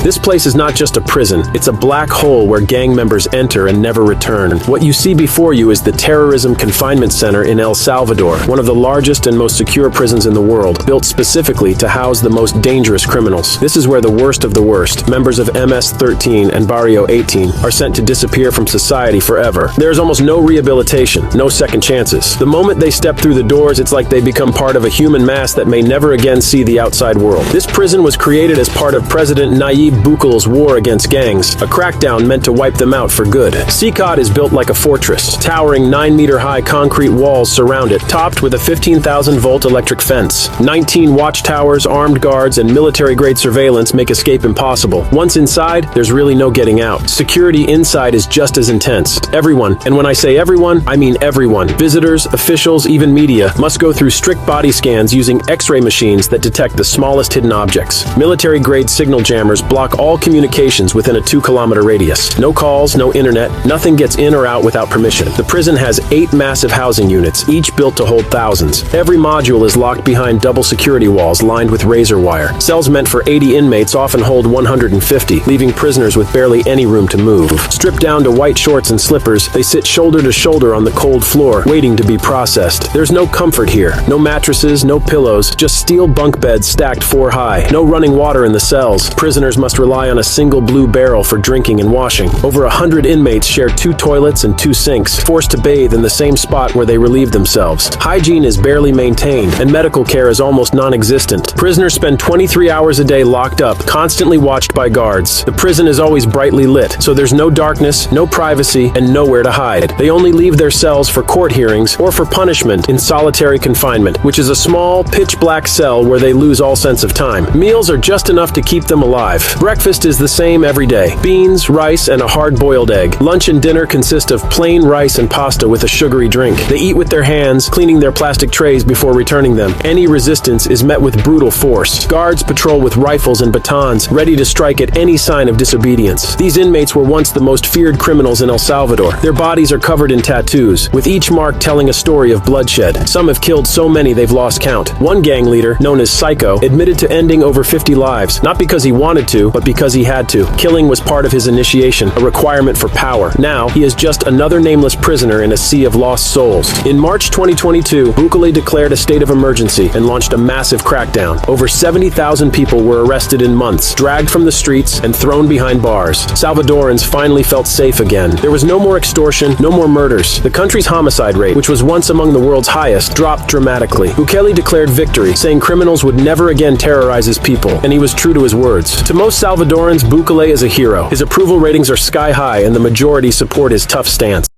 This place is not just a prison, it's a black hole where gang members enter and never return. What you see before you is the Terrorism Confinement Center in El Salvador, one of the largest and most secure prisons in the world, built specifically to house the most dangerous criminals. This is where the worst of the worst, members of MS-13 and Barrio 18, are sent to disappear from society forever. There is almost no rehabilitation, no second chances. The moment they step through the doors, it's like they become part of a human mass that may never again see the outside world. This prison was created as part of President Nayib Bukel's war against gangs, a crackdown meant to wipe them out for good. CCOT is built like a fortress. Towering 9-meter-high concrete walls surround it, topped with a 15,000-volt electric fence. 19 watchtowers, armed guards, and military-grade surveillance make escape impossible. Once inside, there's really no getting out. Security inside is just as intense. Everyone, and when I say everyone, I mean everyone, visitors, officials, even media, must go through strict body scans using X-ray machines that detect the smallest hidden objects. Military-grade signal jammers block all communications within a 2-kilometer radius. No calls, no internet, nothing gets in or out without permission. The prison has 8 massive housing units, each built to hold thousands. Every module is locked behind double security walls lined with razor wire. Cells meant for 80 inmates often hold 150, leaving prisoners with barely any room to move. Stripped down to white shorts and slippers, they sit shoulder to shoulder on the cold floor, waiting to be processed. There's no comfort here. No mattresses, no pillows, just steel bunk beds stacked 4 high. No running water in the cells. Prisoners must rely on a single blue barrel for drinking and washing. Over 100 inmates share 2 toilets and 2 sinks, forced to bathe in the same spot where they relieve themselves. Hygiene is barely maintained, and medical care is almost non-existent. Prisoners spend 23 hours a day locked up, constantly watched by guards. The prison is always brightly lit, so there's no darkness, no privacy, and nowhere to hide. They only leave their cells for court hearings or for punishment in solitary confinement, which is a small, pitch-black cell where they lose all sense of time. Meals are just enough to keep them alive. Breakfast is the same every day. Beans, rice, and a hard-boiled egg. Lunch and dinner consist of plain rice and pasta with a sugary drink. They eat with their hands, cleaning their plastic trays before returning them. Any resistance is met with brutal force. Guards patrol with rifles and batons, ready to strike at any sign of disobedience. These inmates were once the most feared criminals in El Salvador. Their bodies are covered in tattoos, with each mark telling a story of bloodshed. Some have killed so many they've lost count. One gang leader, known as Psycho, admitted to ending over 50 lives, not because he wanted to, but because he had to. Killing was part of his initiation, a requirement for power. Now, he is just another nameless prisoner in a sea of lost souls. In March 2022, Bukele declared a state of emergency and launched a massive crackdown. Over 70,000 people were arrested in months, dragged from the streets, and thrown behind bars. Salvadorans finally felt safe again. There was no more extortion, no more murders. The country's homicide rate, which was once among the world's highest, dropped dramatically. Bukele declared victory, saying criminals would never again terrorize his people, and he was true to his words. To most Salvadorans, Bukele is a hero. His approval ratings are sky high, and the majority support his tough stance.